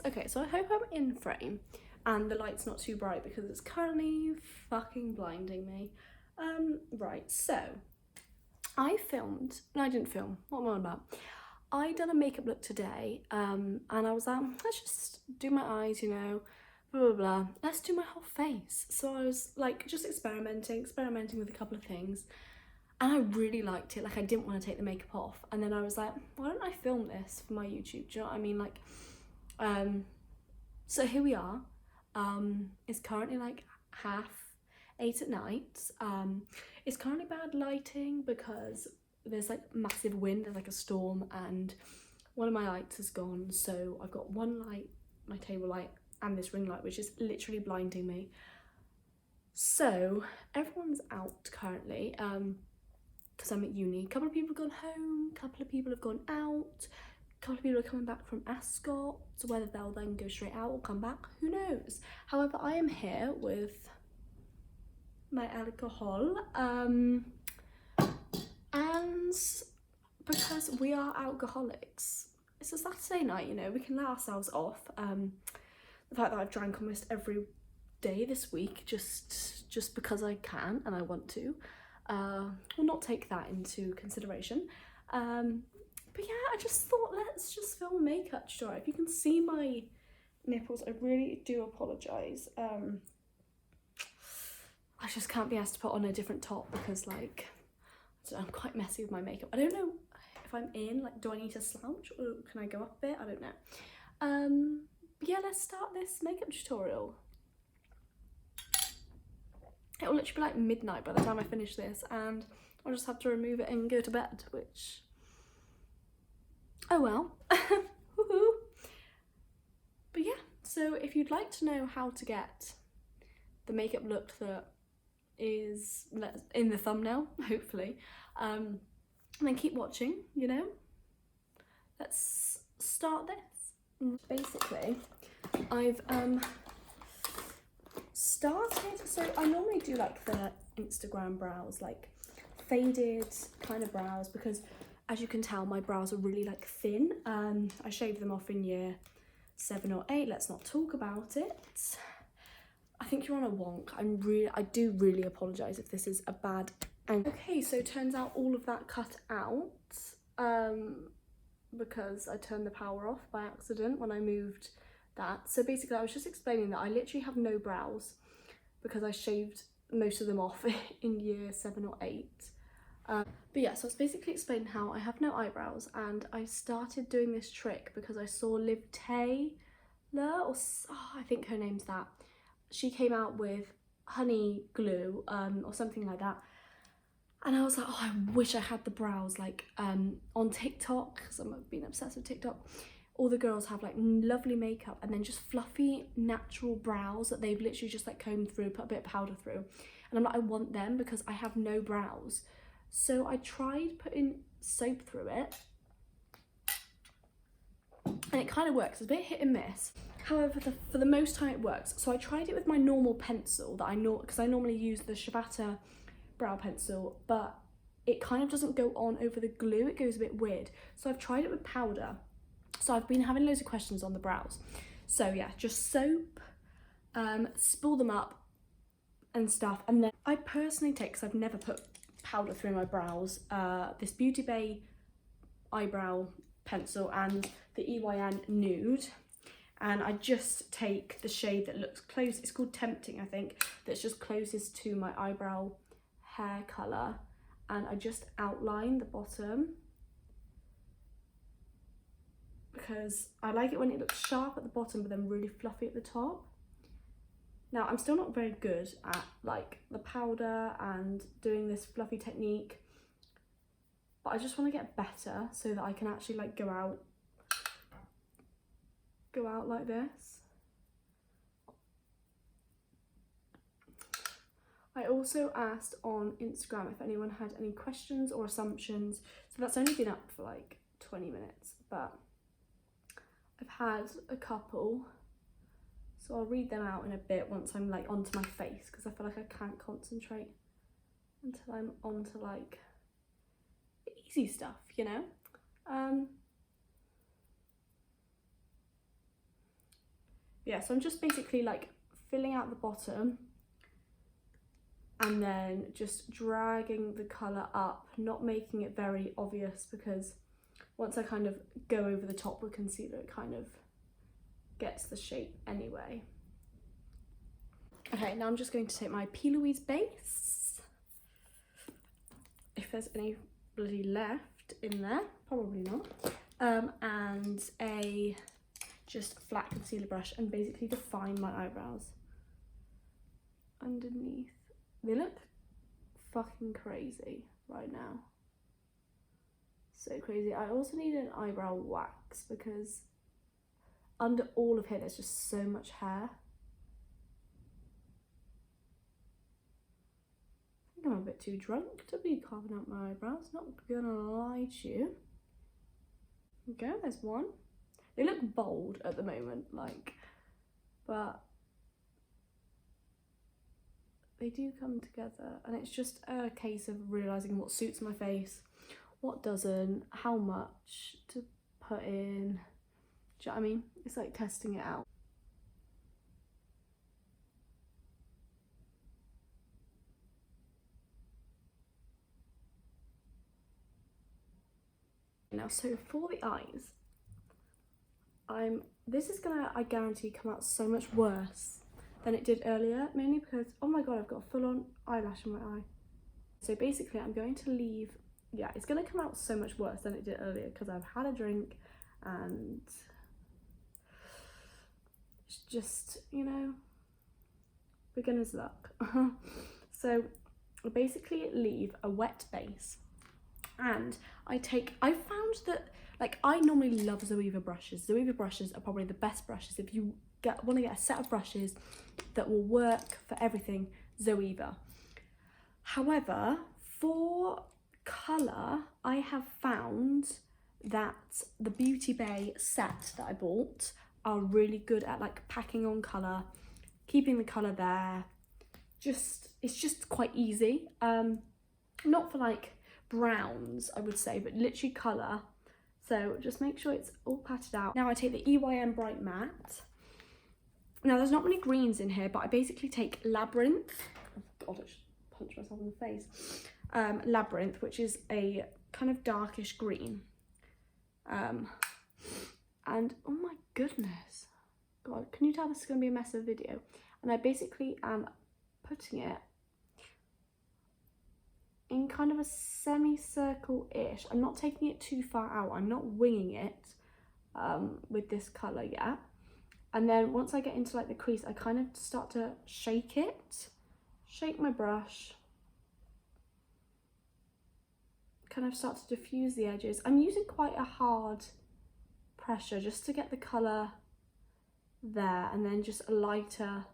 Okay, so I hope I'm in frame and the light's not too bright because it's currently fucking blinding me. Right, so I didn't film, what am I on about? I done a makeup look today, and I was like, let's just do my eyes, you know, blah blah blah, let's do my whole face. So I was like just experimenting with a couple of things, and I really liked it. Like, I didn't want to take the makeup off, and then I was like, why don't I film this for my YouTube? Do you know what I mean? Like, so here we are. It's currently like 8:30 at night. It's currently bad lighting because there's like massive wind, there's like a storm, and one of my lights is gone. So I've got one light, my table light, and this ring light, which is literally blinding me. So everyone's out currently, because I'm at uni. A couple of people have gone home, a couple of people have gone out, a couple of people are coming back from Ascot, so whether they'll then go straight out or come back, who knows. However, I am here with my alcohol, and because we are alcoholics, it's a Saturday night, you know, we can let ourselves off. The fact that I've drank almost every day this week just because I can and I want to, will not take that into consideration. But yeah, I just thought, let's just film a makeup tutorial. If you can see my nipples, I really do apologise. I just can't be asked to put on a different top because, like, I don't know, I'm quite messy with my makeup. I don't know if I'm in, like, do I need to slouch or can I go up a bit? I don't know. But yeah, let's start this makeup tutorial. It will literally be like midnight by the time I finish this, and I'll just have to remove it and go to bed, which, oh well. Woohoo. But yeah, so if you'd like to know how to get the makeup look that is in the thumbnail, hopefully, then keep watching, you know. Let's start this. Basically, I've started, so I normally do like the Instagram brows, like faded kind of brows, because as you can tell, my brows are really like thin. I shaved them off in year 7 or 8, let's not talk about it. I think you're on a wonk. I do really apologise if this is a bad angle. Okay, so turns out all of that cut out, because I turned the power off by accident when I moved that. So basically I was just explaining that I literally have no brows because I shaved most of them off in year 7 or 8. But yeah, so I was basically explaining how I have no eyebrows, and I started doing this trick because I saw Liv Taylor, or I think her name's that. She came out with honey glue, or something like that, and I was like, oh, I wish I had the brows like on TikTok, because I've been obsessed with TikTok. All the girls have like lovely makeup and then just fluffy natural brows that they've literally just like combed through, put a bit of powder through, and I'm like, I want them because I have no brows. So I tried putting soap through it, and it kind of works. It's a bit hit and miss. However, for the most time it works. So I tried it with my normal pencil that I know, because I normally use the Ciabatta brow pencil, but it kind of doesn't go on over the glue. It goes a bit weird. So I've tried it with powder. So I've been having loads of questions on the brows. So yeah, just soap, spool them up and stuff. And then I personally take, because I've never put powder through my brows, this Beauty Bay eyebrow pencil and the EYN Nude, and I just take the shade that looks close, it's called Tempting I think, that's just closest to my eyebrow hair colour, and I just outline the bottom because I like it when it looks sharp at the bottom but then really fluffy at the top. Now, I'm still not very good at like the powder and doing this fluffy technique, but I just want to get better so that I can actually like go out like this. I also asked on Instagram if anyone had any questions or assumptions, so that's only been up for like 20 minutes, but I've had a couple. So I'll read them out in a bit once I'm like onto my face, because I feel like I can't concentrate until I'm onto like the easy stuff, you know. yeah, so I'm just basically like filling out the bottom and then just dragging the colour up, not making it very obvious, because once I kind of go over the top, we can see that it kind of gets the shape anyway. Okay, now I'm just going to take my P. Louise base, if there's any bloody left in there, probably not, and a just flat concealer brush, and basically define my eyebrows underneath. They look fucking crazy right now. So crazy. I also need an eyebrow wax because under all of here there's just so much hair. I think I'm a bit too drunk to be carving out my eyebrows, not gonna lie to you. There we go, there's one. They look bold at the moment, like, but they do come together, and it's just a case of realising what suits my face, what doesn't, how much to put in. Do you know what I mean? It's like testing it out. Now, so for the eyes, this is gonna, I guarantee, come out so much worse than it did earlier, mainly because, oh my god, I've got a full-on eyelash in my eye. So basically I'm going to leave, yeah, it's going to come out so much worse than it did earlier because I've had a drink and it's just, you know, beginner's luck. So I basically leave a wet base, and I found that, like, I normally love Zoeva brushes. Zoeva brushes are probably the best brushes. If you want to get a set of brushes that will work for everything, Zoeva. However, for colour, I have found that the Beauty Bay set that I bought are really good at like packing on colour, keeping the colour there. It's just quite easy. Not for like browns, I would say, but literally colour. So just make sure it's all patted out. Now I take the EYM Bright Matte. Now there's not many greens in here, but I basically take Labyrinth. Oh god, I just punched myself in the face. Labyrinth, which is a kind of darkish green. And oh my goodness. God, can you tell this is going to be a mess of a video? And I basically am putting it in kind of a semicircle-ish. I'm not taking it too far out. I'm not winging it with this colour yet. And then once I get into like the crease, I kind of start to shake it. Shake my brush. Kind of start to diffuse the edges. I'm using quite a hard pressure just to get the colour there, and then just a lighter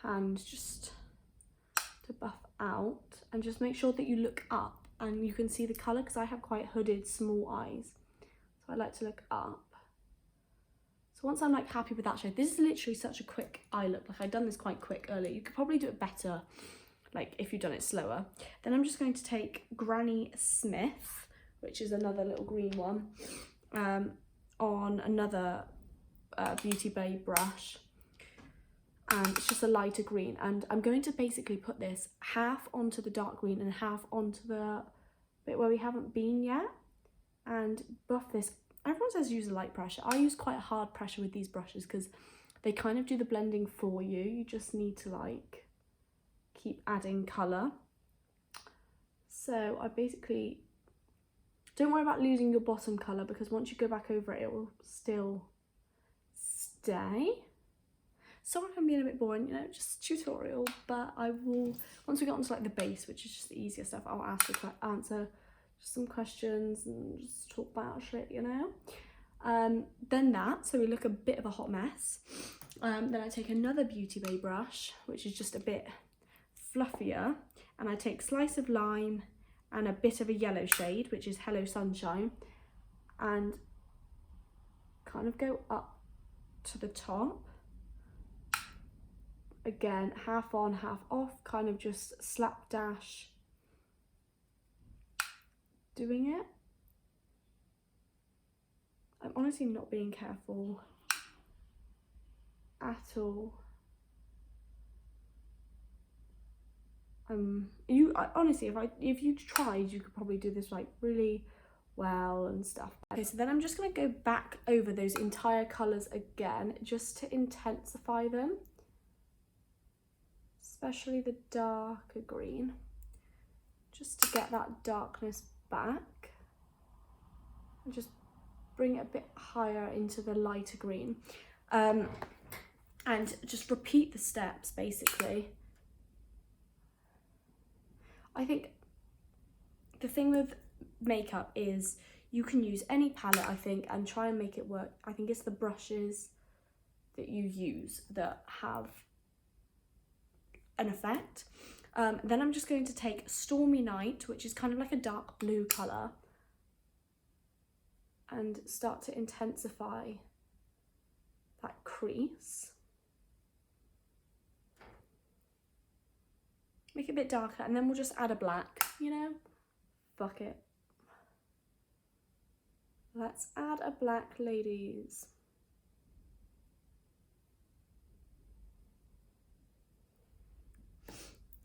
hand just to buff out, and just make sure that you look up and you can see the colour, because I have quite hooded small eyes, so I like to look up. So once I'm like happy with that shade, this is literally such a quick eye look. Like, I've done this quite quick earlier. You could probably do it better, like if you've done it slower. Then I'm just going to take Granny Smith, which is another little green one, on another Beauty Bay brush, and it's just a lighter green, and I'm going to basically put this half onto the dark green and half onto the bit where we haven't been yet, and buff this. Everyone says use a light pressure. I use quite a hard pressure with these brushes because they kind of do the blending for you. You just need to like keep adding colour. So I basically, don't worry about losing your bottom colour, because once you go back over it, it will still stay. Sorry if I'm being a bit boring, you know, just tutorial, but I will, once we get onto like the base, which is just the easier stuff, I'll answer just some questions and just talk about shit, you know. Then that, so we look a bit of a hot mess. Then I take another Beauty Bay brush, which is just a bit fluffier, and I take Slice of Lime and a bit of a yellow shade, which is Hello Sunshine, and kind of go up to the top. Again, half on, half off, kind of just slapdash doing it. I'm honestly not being careful at all. Honestly, if you tried, you could probably do this like really well and stuff. Okay, so then I'm just going to go back over those entire colours again just to intensify them, especially the darker green, just to get that darkness back, and just bring it a bit higher into the lighter green, and just repeat the steps basically. I think the thing with makeup is you can use any palette, I think, and try and make it work. I think it's the brushes that you use that have an effect. Then I'm just going to take Stormy Night, which is kind of like a dark blue colour, and start to intensify that crease. Make it a bit darker, and then we'll just add a black, you know? Fuck it. Let's add a black, ladies.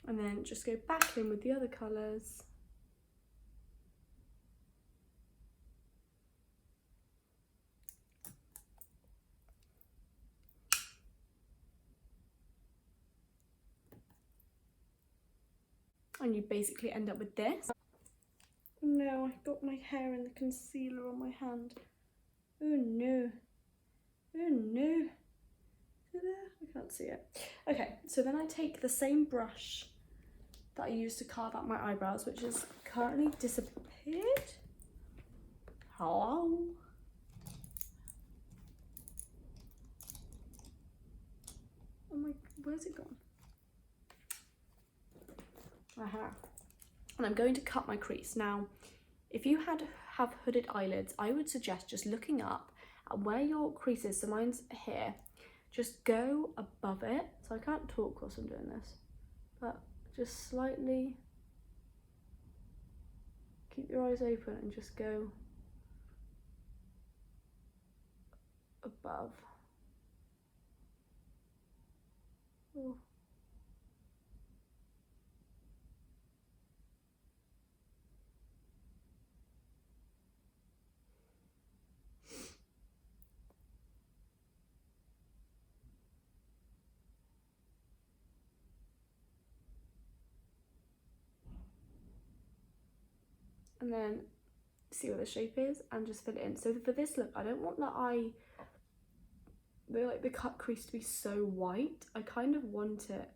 And then just go back in with the other colours. And you basically end up with this. No, I got my hair in the concealer on my hand. Oh no. Oh no. I can't see it. Okay, so then I take the same brush that I used to carve out my eyebrows, which has currently disappeared. Hello? Oh my, where's it gone? Aha. And I'm going to cut my crease. Now, if you have hooded eyelids, I would suggest just looking up at where your crease is. So mine's here. Just go above it. So I can't talk whilst I'm doing this, but just slightly keep your eyes open and just go above. Oh. And then see what the shape is and just fill it in. So for this look, I don't want the cut crease to be so white. I kind of want it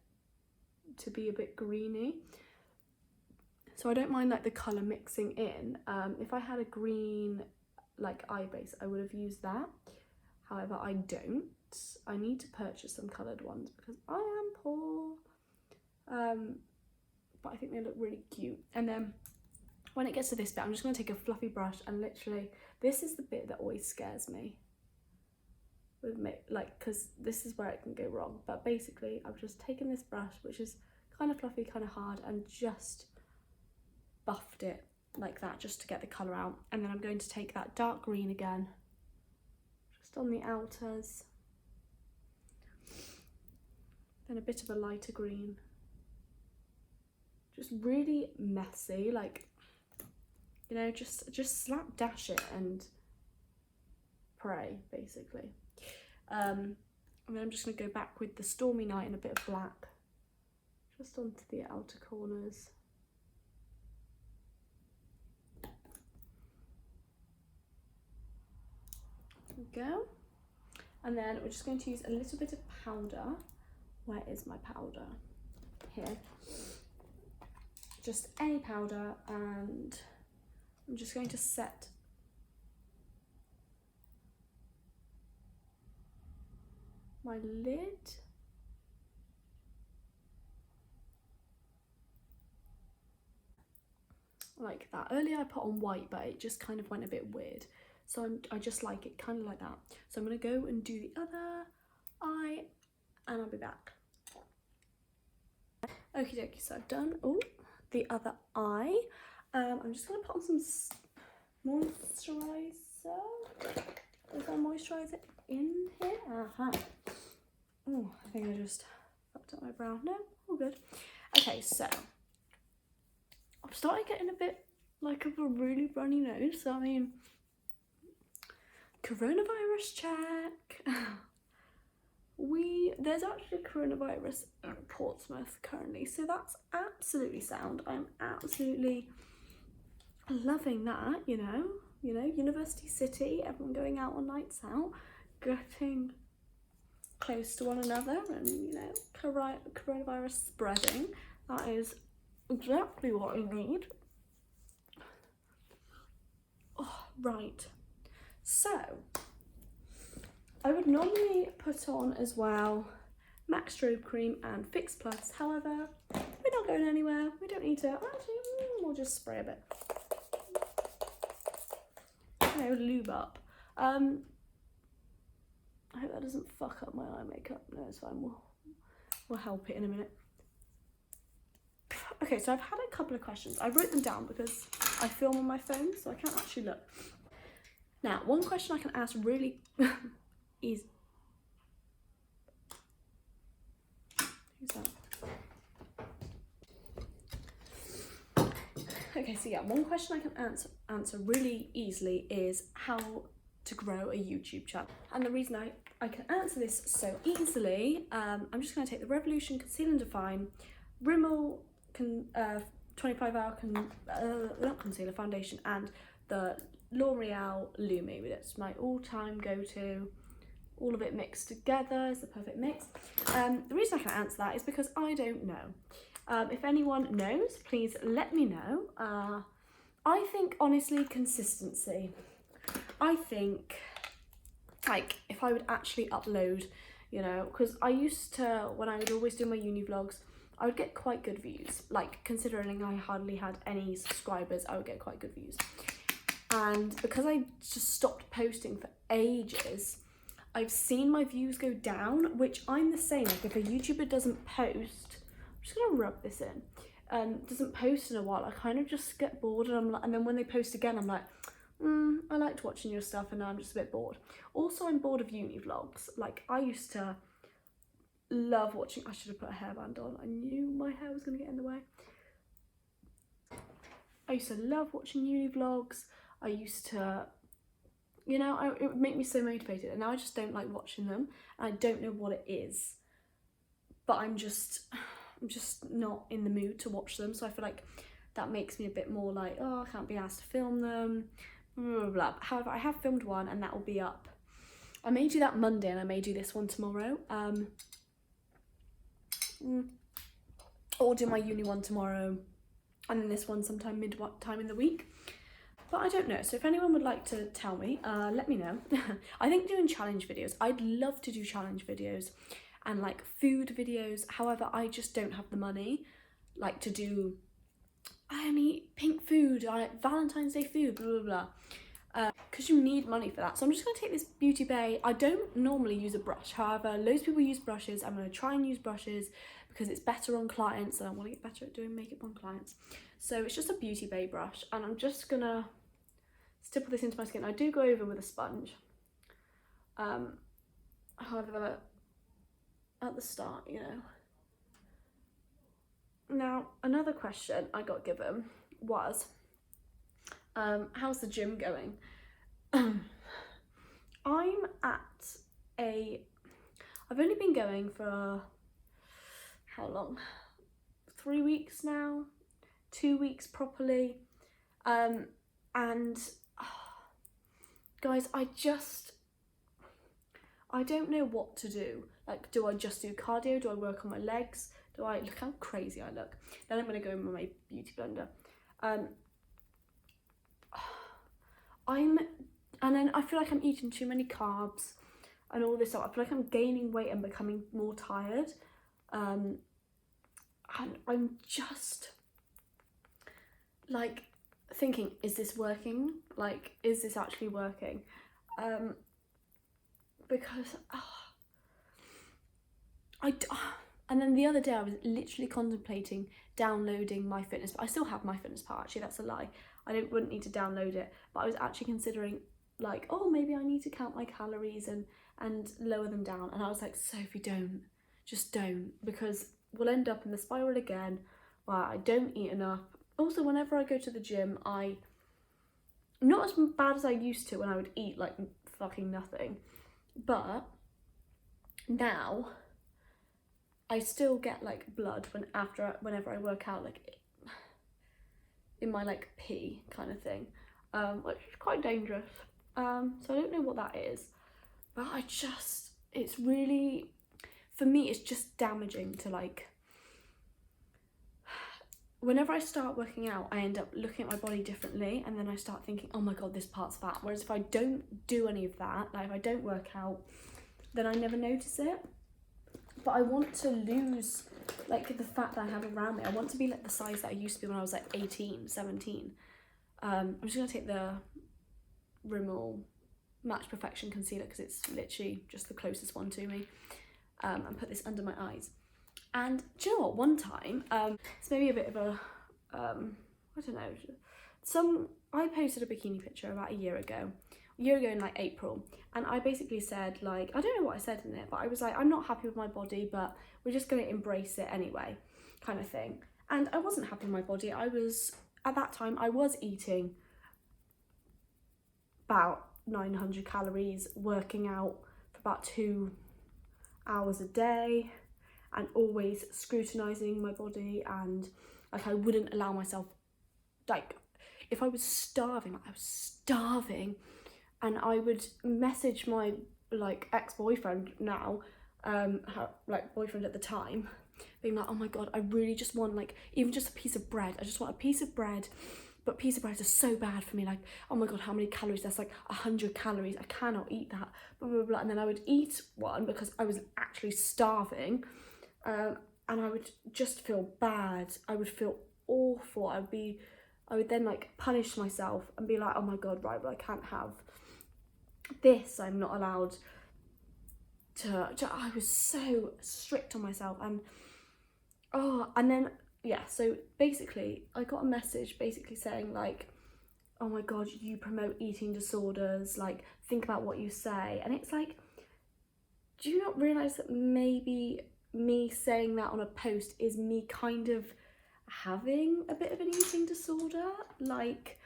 to be a bit greeny. So I don't mind like the colour mixing in. If I had a green like eye base, I would have used that. However, I don't. I need to purchase some coloured ones because I am poor. But I think they look really cute. And then when it gets to this bit, I'm just going to take a fluffy brush and literally, this is the bit that always scares me with like, because this is where it can go wrong. But basically, I've just taken this brush, which is kind of fluffy, kind of hard, and just buffed it like that just to get the colour out. And then I'm going to take that dark green again, just on the outers, then a bit of a lighter green, just really messy, like, you know, just slap dash it and pray basically. And then I'm just going to go back with the Stormy Night and a bit of black just onto the outer corners. There we go. And then we're just going to use a little bit of powder. Where is my powder? Here. Just any powder, and I'm just going to set my lid. Like that. Earlier I put on white, but it just kind of went a bit weird. So I just like it kind of like that. So I'm going to go and do the other eye, and I'll be back. Okie dokie, so I've done the other eye. I'm just going to put on some moisturiser. Is there moisturiser in here? Oh, I think I just fucked up my brow. No, all good. Okay, so I'm starting getting a bit like of a really runny nose. So I mean, coronavirus check. There's actually coronavirus in Portsmouth currently, so that's absolutely sound. I'm absolutely loving that, you know, university city, everyone going out on nights out, getting close to one another, and you know, coronavirus spreading. That is exactly what I need. Oh, right, so I would normally put on as well MAC Strobe Cream and Fix Plus. However, we're not going anywhere. We don't need to. Actually, we'll just spray a bit. You know, lube up. I hope that doesn't fuck up my eye makeup. No, it's fine. We'll help it in a minute. Okay, so I've had a couple of questions. I wrote them down because I film on my phone, so I can't actually look. Now, one question I can ask really is, who's that? Okay, so yeah, one question I can answer really easily is how to grow a YouTube channel. And the reason I can answer this so easily, I'm just going to take the Revolution Conceal and Define Rimmel 25-hour not concealer foundation, and the L'Oreal Lumi. That's my all-time go-to. All of it mixed together is the perfect mix. The reason I can answer that is because I don't know. If anyone knows, please let me know. I think, honestly, consistency. I think, like, if I would actually upload, you know, because I used to, when I would always do my uni vlogs, I would get quite good views. Like, considering I hardly had any subscribers, I would get quite good views. And because I just stopped posting for ages, I've seen my views go down, which I'm the same. Like, if a YouTuber doesn't post, I'm just gonna rub this in, doesn't post in a while, I kind of just get bored, and and then when they post again, I'm like, I liked watching your stuff, and now I'm just a bit bored. Also, I'm bored of uni vlogs. Like, I used to love watching. I should have put a hairband on. I knew my hair was gonna get in the way. I used to love watching uni vlogs. I used to, you know, it would make me so motivated, and now I just don't like watching them, and I don't know what it is, but I'm just not in the mood to watch them, so I feel like that makes me a bit more like, oh, I can't be asked to film them, blah, blah, blah. However, I have filmed one, and that will be up. I may do that Monday, and I may do this one tomorrow, or do my uni one tomorrow, and then this one sometime time in the week. But I don't know, so if anyone would like to tell me, let me know. I think doing challenge videos, I'd love to do challenge videos and like food videos. However, I just don't have the money, like, to do, I need pink food, Valentine's Day food, blah, blah, blah. Because you need money for that. So I'm just going to take this Beauty Bay. I don't normally use a brush. However, loads of people use brushes. I'm going to try and use brushes because it's better on clients, and I want to get better at doing makeup on clients. So it's just a Beauty Bay brush, and I'm just going to stipple this into my skin. I do go over with a sponge. However, at the start, you know. Now, another question I got given was, how's the gym going? I've only been going for, how long? 3 weeks now? 2 weeks properly. And guys, I don't know what to do. Like, do I just do cardio? Do I work on my legs? Look how crazy I look. Then I'm gonna go in with my beauty blender. And then I feel like I'm eating too many carbs and all this stuff. I feel like I'm gaining weight and becoming more tired. And I'm just like thinking, is this working? Like, is this actually working? Because and then the other day I was literally contemplating downloading MyFitnessPal. I still have MyFitnessPal, actually, that's a lie. I wouldn't need to download it, but I was actually considering, like, oh, maybe I need to count my calories and and lower them down. And I was like, Sophie, don't, just don't, because we'll end up in the spiral again where I don't eat enough. Also, whenever I go to the gym, not as bad as I used to when I would eat like fucking nothing, but now I still get like blood whenever I work out, like in my like pee kind of thing, which is quite dangerous. So I don't know what that is, but it's really, for me, it's just damaging to like, whenever I start working out, I end up looking at my body differently, and then I start thinking, oh my god, this part's fat. Whereas if I don't do any of that, like if I don't work out, then I never notice it. But I want to lose like the fat that I have around me. I want to be like the size that I used to be when I was like 18, 17. I'm just gonna take the Rimmel Match Perfection concealer because it's literally just the closest one to me, and put this under my eyes. And do you know what, one time, it's maybe a bit of a, I don't know, I posted a bikini picture about a year ago in like April, and I basically said like, I don't know what I said in it, but I was like, I'm not happy with my body, but we're just going to embrace it anyway, kind of thing. And I wasn't happy with my body. At that time, I was eating about 900 calories, working out for about 2 hours a day, and always scrutinising my body, and like I wouldn't allow myself, like if I was starving, and I would message my like ex-boyfriend now, like boyfriend at the time, being like, oh my god, I really just want like even just a piece of bread. I just want a piece of bread, but piece of bread is so bad for me. Like, oh my god, how many calories? That's like 100 calories. I cannot eat that. Blah blah blah. And then I would eat one because I was actually starving, and I would just feel bad. I would feel awful. I would then like punish myself and be like, oh my god, right, but I can't have this. I'm not allowed to. I was so strict on myself, and then yeah, so basically I got a message basically saying like, oh my god, you promote eating disorders, like think about what you say. And it's like, do you not realise that maybe me saying that on a post is me kind of having a bit of an eating disorder? Like,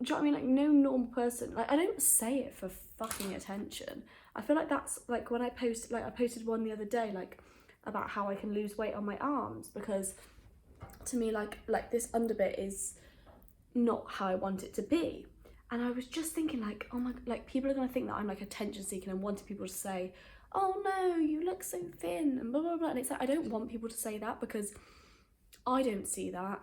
do you know what I mean? Like, no normal person, like I don't say it for fucking attention. I feel like that's like when I posted one the other day like about how I can lose weight on my arms, because to me like this underbit is not how I want it to be. And I was just thinking like, oh my, like people are gonna think that I'm like attention seeking and wanting people to say, oh no, you look so thin and blah blah blah. And it's like, I don't want people to say that because I don't see that.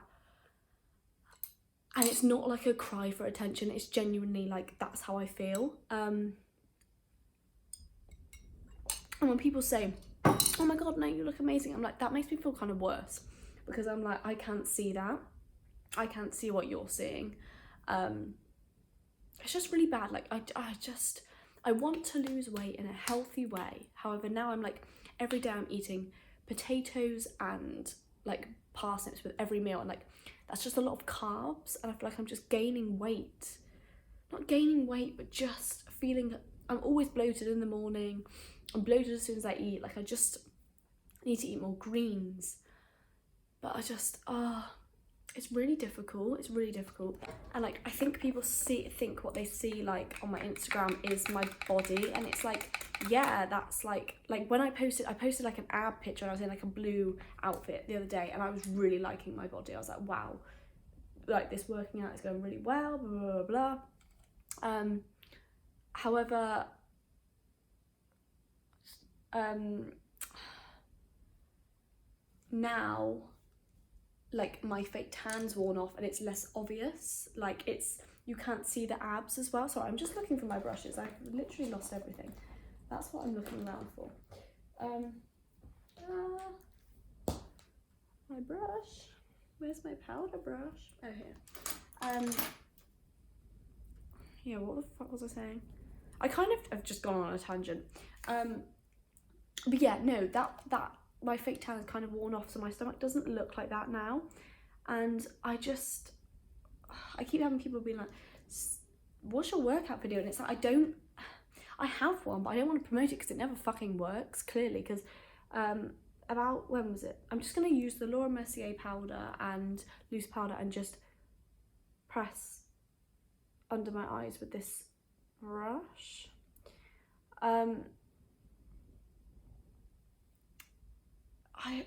And it's not like a cry for attention, it's genuinely like that's how I feel. And when people say, oh my god, no, you look amazing, I'm like, that makes me feel kind of worse, because I'm like, I can't see that. I can't see what you're seeing. It's just really bad. Like I want to lose weight in a healthy way. However, now I'm like, every day I'm eating potatoes and like parsnips with every meal, and like that's just a lot of carbs, and I feel like I'm just gaining weight. Not gaining weight, but just feeling, I'm always bloated in the morning. I'm bloated as soon as I eat. Like I just need to eat more greens. But it's really difficult. It's really difficult. And like, I think people think what they see like on my Instagram is my body, and it's like, yeah, that's like when I posted like an ab picture, and I was in like a blue outfit the other day, and I was really liking my body. I was like, wow, like this working out is going really well, blah blah blah. However, now like my fake tan's worn off and it's less obvious, like you can't see the abs as well. Sorry, I'm just looking for my brushes. I've literally lost everything. That's what I'm looking around for. My brush, where's my powder brush? Oh, here. Yeah, what the fuck was I saying? I kind of have just gone on a tangent. But yeah, no, that my fake tan is kind of worn off, so my stomach doesn't look like that now. And I keep having people being like, what's your workout video? And it's like, I have one, but I don't want to promote it because it never fucking works, clearly, because about, when was it? I'm just going to use the Laura Mercier powder and loose powder and just press under my eyes with this brush.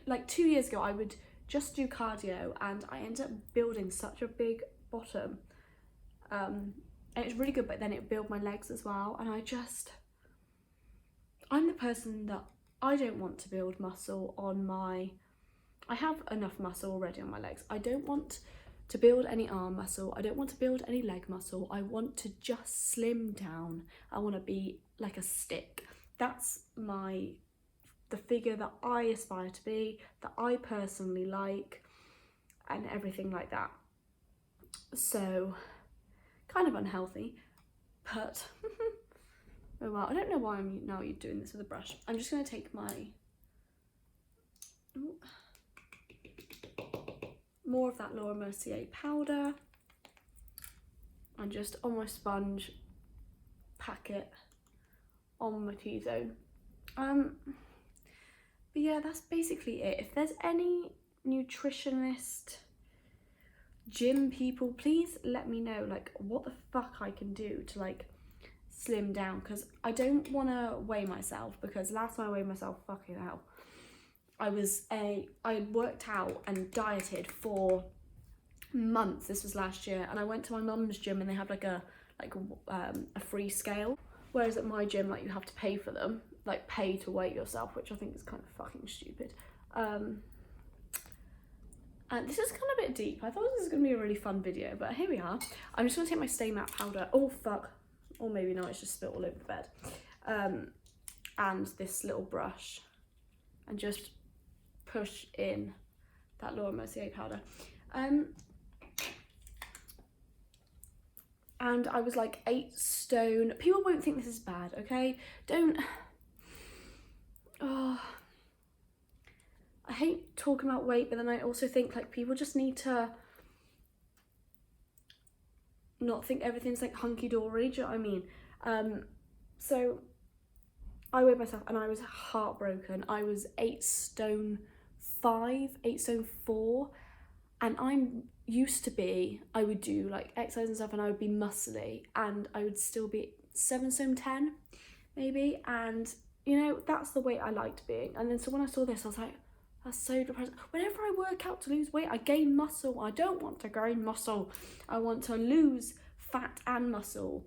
Like 2 years ago, I would just do cardio and I ended up building such a big bottom. And it's really good, but then it built my legs as well. And I'm the person that I don't want to build muscle on my, I have enough muscle already on my legs. I don't want to build any arm muscle. I don't want to build any leg muscle. I want to just slim down. I want to be like a stick. That's the figure that I aspire to be, that I personally like, and everything like that. So, kind of unhealthy, but oh well. I don't know why I'm now doing this with a brush. I'm just going to take more of that Laura Mercier powder and just on my sponge pack it on my T-zone. But yeah, that's basically it. If there's any nutritionist, gym people, please let me know like what the fuck I can do to like slim down, because I don't want to weigh myself, because last time I weighed myself, fucking hell, I worked out and dieted for months. This was last year, and I went to my mum's gym and they have like a free scale, whereas at my gym like you have to pay for them, like pay to weigh yourself, which I think is kind of fucking stupid. And this is kind of a bit deep. I thought this was going to be a really fun video, but here we are. I'm just going to take my Stay Matte powder. Oh fuck, or maybe not, it's just spilled all over the bed. And this little brush, and just push in that Laura Mercier powder. And I was like 8 stone. People won't think this is bad, okay? Don't. Oh, I hate talking about weight, but then I also think like people just need to not think everything's like hunky-dory, do you know what I mean? So I weighed myself and I was heartbroken. I was 8 stone 5, 8 stone 4, and I'm used to be, I would do like exercise and stuff and I would be muscly, and I would still be 7 stone 10 maybe, and you know, that's the weight I liked being. And then so when I saw this, I was like, that's so depressing. Whenever I work out to lose weight, I gain muscle. I don't want to gain muscle. I want to lose fat and muscle.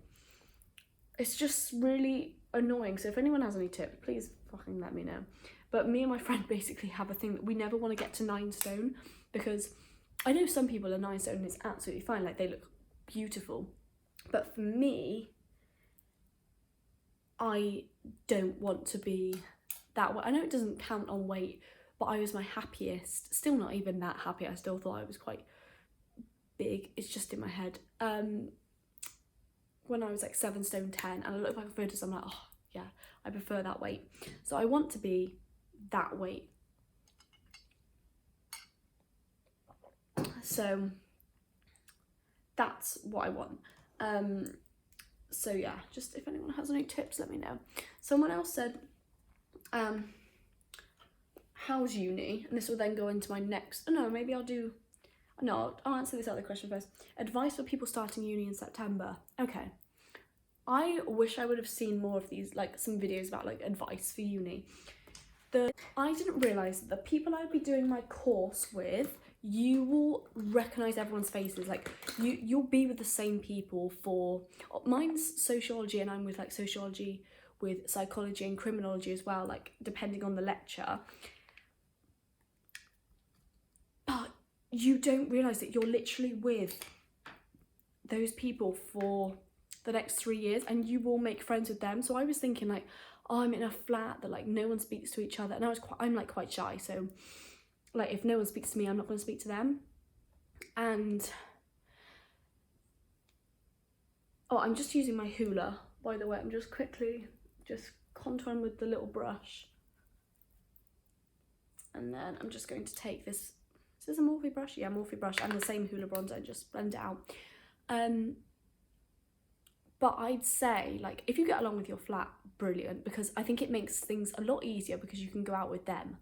It's just really annoying. So if anyone has any tips, please fucking let me know. But me and my friend basically have a thing that we never want to get to 9 stone, because I know some people are 9 stone and it's absolutely fine. Like they look beautiful. But for me, I don't want to be that way. I know it doesn't count on weight, but I was my happiest, still not even that happy. I still thought I was quite big. It's just in my head. When I was like 7 stone 10, and I look back at photos, I'm like, oh yeah, I prefer that weight. So I want to be that weight. So that's what I want. So yeah, just if anyone has any tips, let me know. Someone else said, how's uni? And this will then go into my next, I'll answer this other question first. Advice for people starting uni in September. Okay. I wish I would have seen more of these, like some videos about like advice for uni. I didn't realise that the people I'd be doing my course with, you will recognise everyone's faces. Like you'll be with the same people for, mine's sociology, and I'm with like sociology with psychology and criminology as well, like depending on the lecture. But you don't realise that you're literally with those people for the next 3 years, and you will make friends with them. So I was thinking like, oh, I'm in a flat that like no one speaks to each other, and I'm like quite shy, so like if no one speaks to me, I'm not going to speak to them. And oh, I'm just using my hula, by the way. I'm just quickly just contouring with the little brush, and then I'm just going to take this. Is this a Morphe brush? Yeah, Morphe brush, and the same hula bronzer, and just blend it out. But I'd say, like, if you get along with your flat, brilliant, because I think it makes things a lot easier because you can go out with them.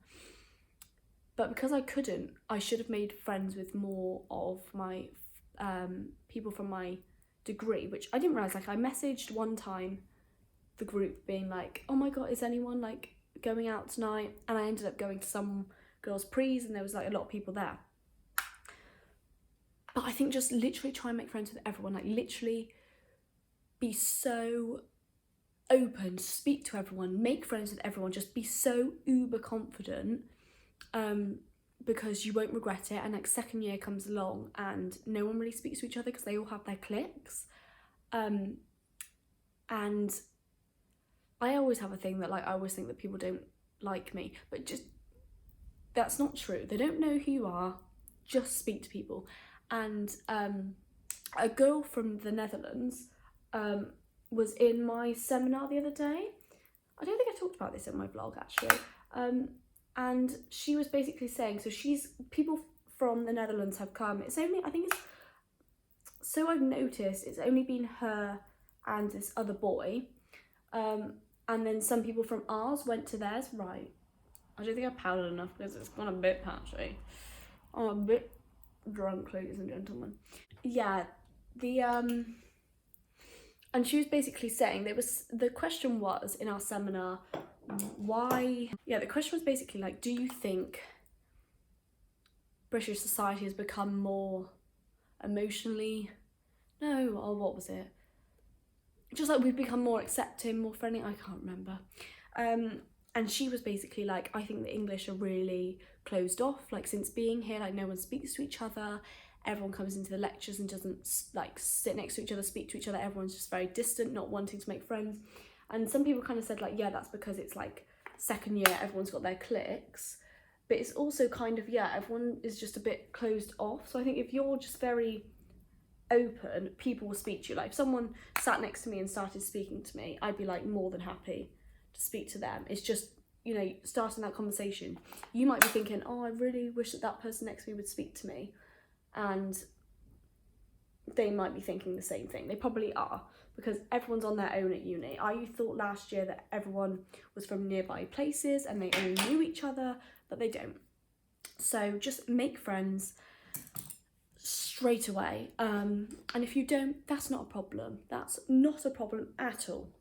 But because I couldn't, I should have made friends with more of my people from my degree, which I didn't realise. Like, I messaged one time the group being like, oh my god, is anyone like going out tonight? And I ended up going to some girls' prees and there was like a lot of people there. But I think just literally try and make friends with everyone, like literally be so open, speak to everyone, make friends with everyone, just be so uber confident, because you won't regret it. And like second year comes along and no one really speaks to each other because they all have their cliques, and I always have a thing that like I always think that people don't like me, but just that's not true. They don't know who you are. Just speak to people. And a girl from the Netherlands was in my seminar the other day. I don't think I talked about this in my vlog actually. And she was basically saying, so people from the Netherlands have come. It's only, I think it's, so I've noticed it's only been her and this other boy. And then some people from ours went to theirs. Right. I don't think I powdered enough because it's gone a bit patchy. I'm a bit drunk, ladies and gentlemen. Yeah, and she was basically saying the question was in our seminar, the question was basically like, do you think British society has become more emotionally, what was it? Just like we've become more accepting, more friendly, I can't remember. And she was basically like, I think the English are really closed off, like since being here, like no one speaks to each other, everyone comes into the lectures and doesn't like sit next to each other, speak to each other, everyone's just very distant, not wanting to make friends. And some people kind of said like, yeah, that's because it's like second year, everyone's got their cliques, but it's also kind of, yeah, everyone is just a bit closed off. So I think if you're just very open, people will speak to you. Like if someone sat next to me and started speaking to me, I'd be like more than happy to speak to them. It's just, you know, starting that conversation. You might be thinking, oh, I really wish that person next to me would speak to me, and they might be thinking the same thing. They probably are, because everyone's on their own at uni. I thought last year that everyone was from nearby places and they all knew each other, but they don't. So just make friends straight away, and if you don't, that's not a problem. That's not a problem at all.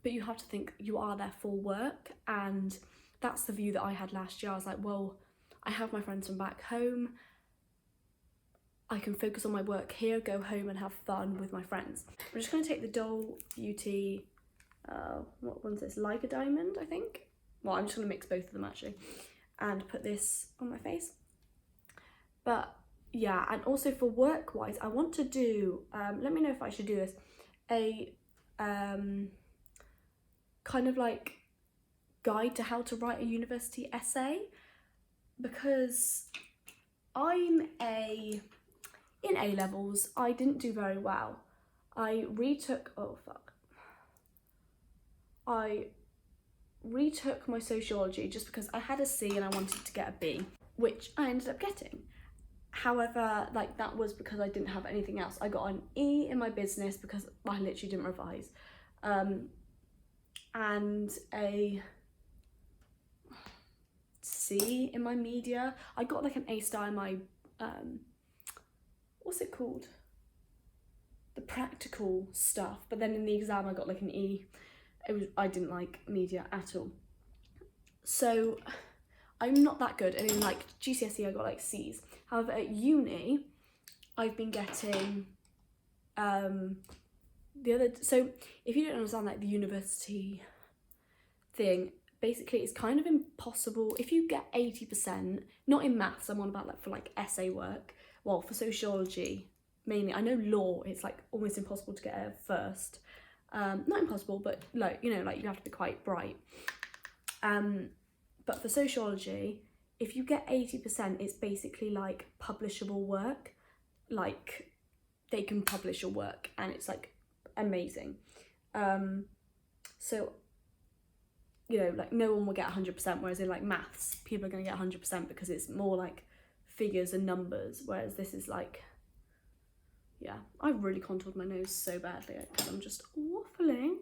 But you have to think you are there for work, and that's the view that I had last year. I was like, well, I have my friends from back home, I can focus on my work here, go home and have fun with my friends. I'm just going to take the Doll Beauty, what one's this, Like a Diamond, I think? Well, I'm just going to mix both of them actually, and put this on my face. But yeah, and also for work wise, I want to do, let me know if I should do this, a kind of like guide to how to write a university essay, because in A-levels, I didn't do very well. I retook my sociology just because I had a C and I wanted to get a B, which I ended up getting. However, like that was because I didn't have anything else. I got an E in my business because I literally didn't revise. And a C in my media. I got like an A star in my, what's it called? The practical stuff. But then in the exam I got like an E. I didn't like media at all. So I'm not that good. And in like GCSE I got like C's. However, at uni, I've been getting, so if you don't understand like the university thing, basically it's kind of impossible. If you get 80%, not in maths, I'm on about like for like essay work, well for sociology mainly, I know law, it's like almost impossible to get a first. Not impossible, but like, you know, like you have to be quite bright. But for sociology, if you get 80%, it's basically like publishable work. Like they can publish your work and it's like amazing. So, you know, like no one will get 100%, whereas in like maths, people are going to get 100% because it's more like figures and numbers, whereas this is like, yeah, I really contoured my nose so badly because I'm just waffling.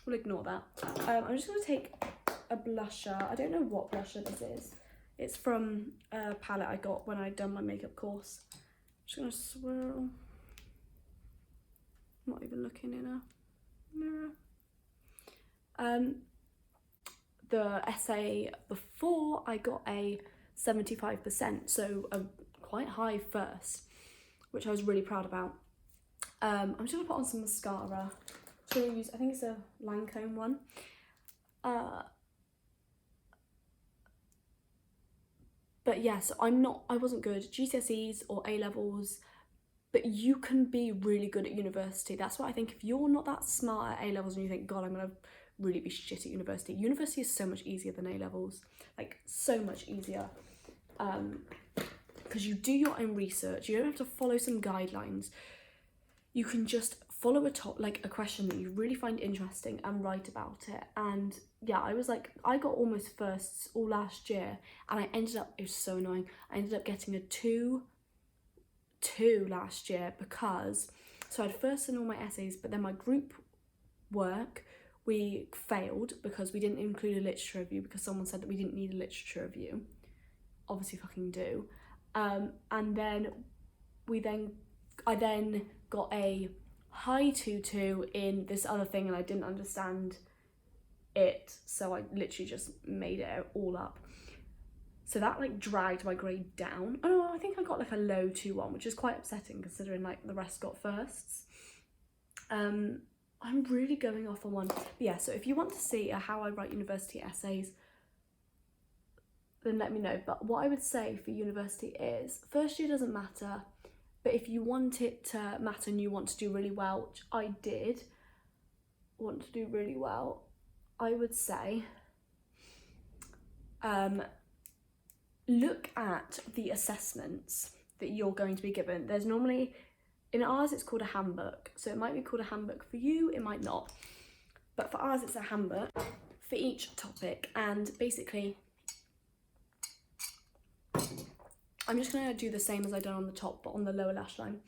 We'll ignore that. I'm just going to take a blusher. I don't know what blusher this is. It's from a palette I got when I'd done my makeup course. I'm just going to swirl. Not even looking in a mirror. The essay before, I got a 75%, so a quite high first, which I was really proud about. I'm just going to put on some mascara. I'm going to use, I think it's a Lancome one. But yeah, so I wasn't good at GCSEs or A-levels, but you can be really good at university. That's what I think. If you're not that smart at A-levels and you think, God, I'm going to really be shit at university. University is so much easier than A-levels, like so much easier. Because you do your own research. You don't have to follow some guidelines. You can just follow a question that you really find interesting and write about it. And yeah, I was like, I got almost firsts all last year, and I ended up, it was so annoying, I ended up getting a 2 last year because, so I had first in all my essays, but then my group work, we failed because we didn't include a literature review because someone said that we didn't need a literature review. Obviously fucking do. And then I then got a high 2 in this other thing, and I didn't understand it, so I literally just made it all up. So that like dragged my grade down. Oh no, I think I got like a low 2-1, which is quite upsetting considering like the rest got firsts. I'm really going off on one. But yeah, so if you want to see how I write university essays, then let me know. But what I would say for university is, first year doesn't matter, but if you want it to matter and you want to do really well, which I did want to do really well, I would say look at the assessments that you're going to be given. There's normally, in ours it's called a handbook, so it might be called a handbook for you, it might not, but for ours it's a handbook for each topic. And basically I'm just going to do the same as I done on the top, but on the lower lash line.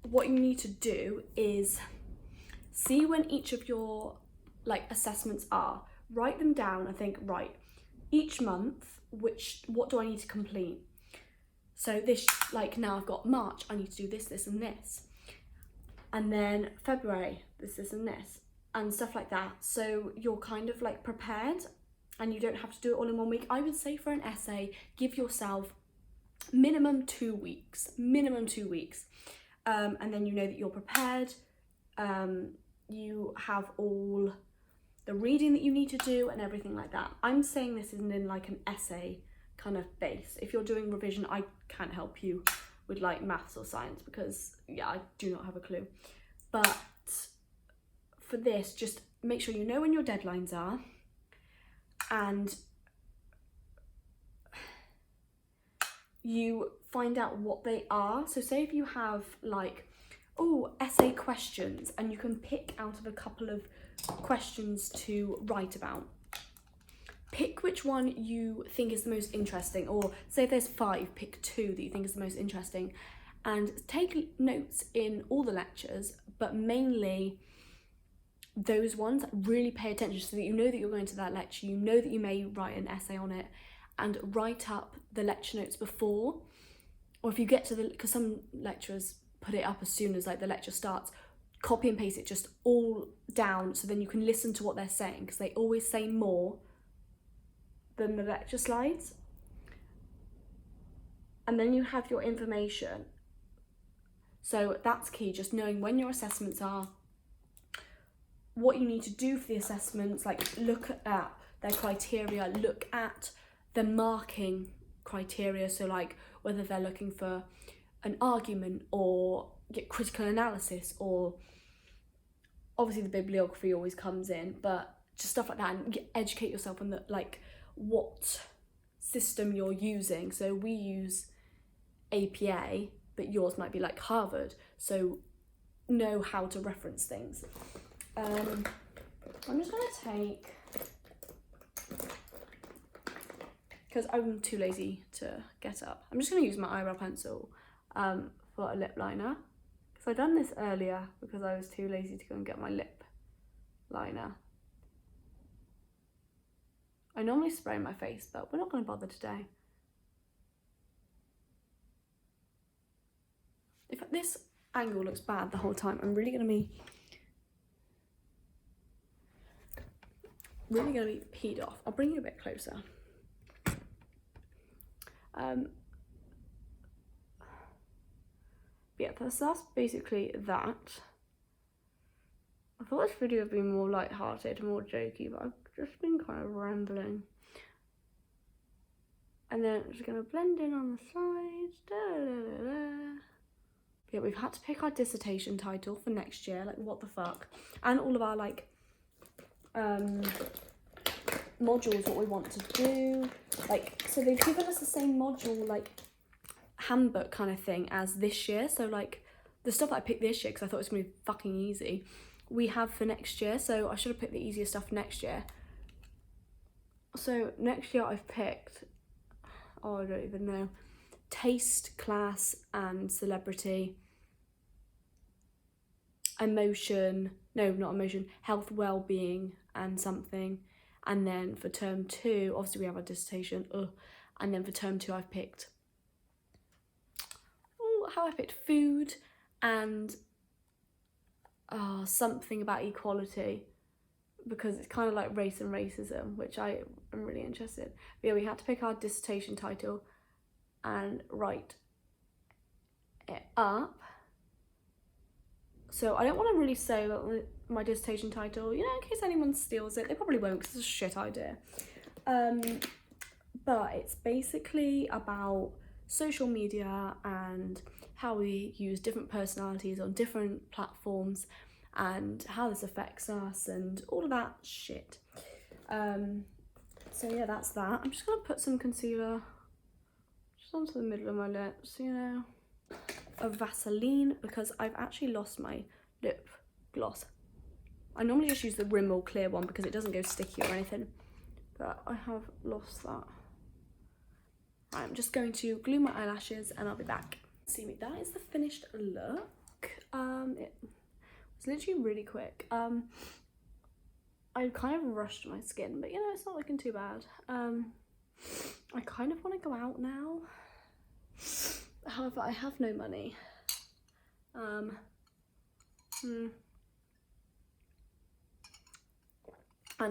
What you need to do is see when each of your like assessments are, write them down and think, right, each month, what do I need to complete? So this, like now I've got March, I need to do this, this and this. And then February, this and this, and stuff like that. So you're kind of like prepared and you don't have to do it all in 1 week. I would say for an essay, give yourself minimum 2 weeks, and then you know that you're prepared. You have all the reading that you need to do and everything like that. I'm saying this isn't in like an essay kind of base. If you're doing revision, I can't help you with like maths or science because yeah, I do not have a clue. But for this, just make sure you know when your deadlines are, and you find out what they are. So say if you have like, oh, essay questions, and you can pick out of a couple of questions to write about. Pick which one you think is the most interesting, or say if there's 5, pick 2 that you think is the most interesting, and take notes in all the lectures, but mainly those ones that really pay attention, so that you know that you're going to that lecture, you know that you may write an essay on it, and write up the lecture notes before. Or if you get to because some lecturers put it up as soon as like the lecture starts, copy and paste it just all down, so then you can listen to what they're saying, because they always say more than the lecture slides. And then you have your information. So that's key, just knowing when your assessments are, what you need to do for the assessments, like look at their criteria, look at the marking criteria, so like whether they're looking for an argument or get critical analysis, or obviously the bibliography always comes in, but just stuff like that, and educate yourself on the like what system you're using. So we use APA, but yours might be like Harvard, so know how to reference things. I'm just going to take because I'm too lazy to get up. I'm just going to use my eyebrow pencil for a lip liner, because I've done this earlier because I was too lazy to go and get my lip liner. I normally spray my face, but we're not going to bother today. If this angle looks bad the whole time, I'm really going to be peed off. I'll bring you a bit closer. Yeah, that's basically that. I thought this video would be more light-hearted, more jokey, but I've just been kind of rambling. And then I'm just going to blend in on the sides. Da, da, da, da. Yeah, we've had to pick our dissertation title for next year, like what the fuck. And all of our like modules, what we want to do. Like, so they've given us the same module, like handbook kind of thing as this year. So like the stuff that I picked this year, because I thought it was going to be fucking easy, we have for next year. So I should have picked the easier stuff next year. So next year I've picked, oh, I don't even know, taste, class and celebrity, emotion, no, not emotion, health, well-being and something. And then for term 2, obviously we have our dissertation, and then for term 2 I've picked, how I picked food and something about equality, because it's kind of like race and racism, which I am really interested in. But yeah, we had to pick our dissertation title and write it up. So I don't want to really say my dissertation title, you know, in case anyone steals it. They probably won't, because it's a shit idea. But it's basically about social media and how we use different personalities on different platforms and how this affects us and all of that shit. So yeah, that's that. I'm just gonna put some concealer just onto the middle of my lips, you know, of Vaseline, because I've actually lost my lip gloss. I normally just use the Rimmel clear one because it doesn't go sticky or anything, but I have lost that. I'm just going to glue my eyelashes and I'll be back. See me, that is the finished look. It was literally really quick. I kind of rushed my skin, but you know, it's not looking too bad. I kind of want to go out now. However, I have no money. And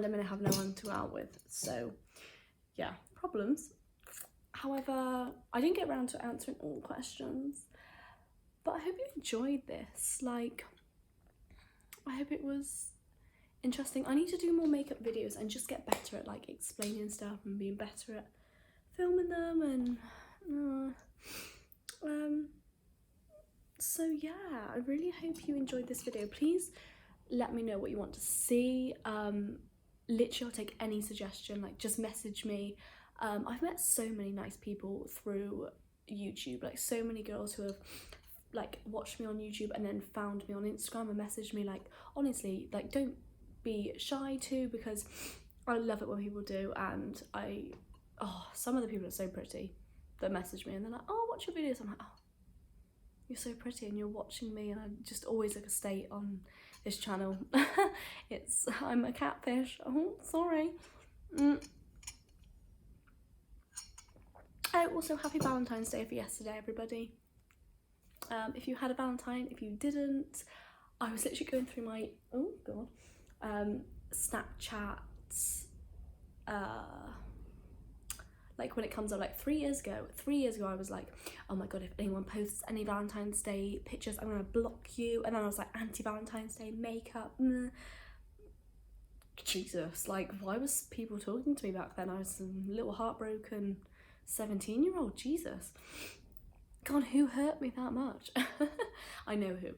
I'm gonna have no one to go out with, so yeah, problems. However, I didn't get around to answering all questions, but I hope you enjoyed this. Like, I hope it was interesting. I need to do more makeup videos and just get better at like explaining stuff and being better at filming them, and so yeah, I really hope you enjoyed this video. Please let me know what you want to see. Literally, I'll take any suggestion, like just message me. I've met so many nice people through YouTube, like so many girls who have like watched me on YouTube and then found me on Instagram and messaged me. Like, honestly, like, don't be shy too, because I love it when people do. And some of the people are so pretty that message me and they're like, oh, watch your videos. I'm like, oh, you're so pretty and you're watching me, and I just always look a state on this channel. I'm a catfish. Oh, sorry. Also, happy Valentine's Day for yesterday, everybody. If you had a Valentine, if you didn't, I was literally going through my, oh god, Snapchats, like when it comes up, like 3 years ago I was like, oh my god, if anyone posts any Valentine's Day pictures, I'm gonna block you. And then I was like, anti-Valentine's Day makeup, Jesus, like, why was people talking to me back then? I was a little heartbroken 17-year-old, Jesus. God, who hurt me that much? I know who.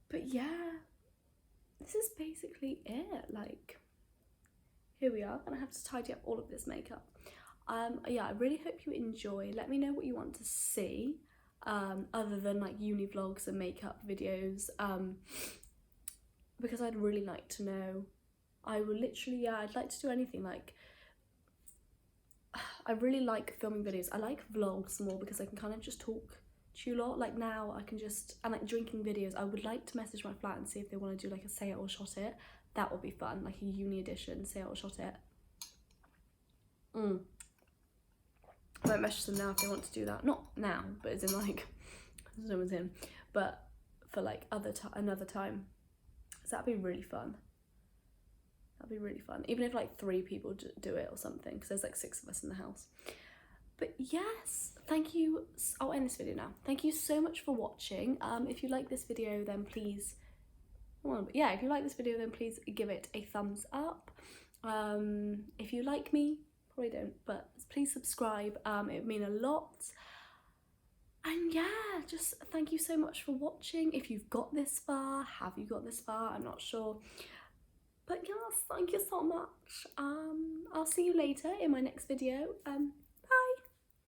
But yeah, this is basically it. Like, here we are, and I have to tidy up all of this makeup. Yeah, I really hope you enjoy. Let me know what you want to see, other than like uni vlogs and makeup videos, because I'd really like to know. I will literally, yeah, I'd like to do anything. Like, I really like filming videos. I like vlogs more because I can kind of just talk to you lot. Like now I can just, and like drinking videos, I would like to message my flat and see if they want to do like a say it or shot it. That would be fun, like a uni edition, say it or shot it. I might message them now if they want to do that. Not now, but as in like, no one's in, but for like another time. So that'd be really fun. That'd be really fun. Even if like 3 people do it or something, because there's like 6 of us in the house. But yes, thank you. I'll end this video now. Thank you so much for watching. If you like this video, then please, if you like this video, then please give it a thumbs up. If you like me, probably don't, but please subscribe. It would mean a lot. And yeah, just thank you so much for watching. If you've got this far, have you got this far? I'm not sure. But yes, thank you so much. I'll see you later in my next video.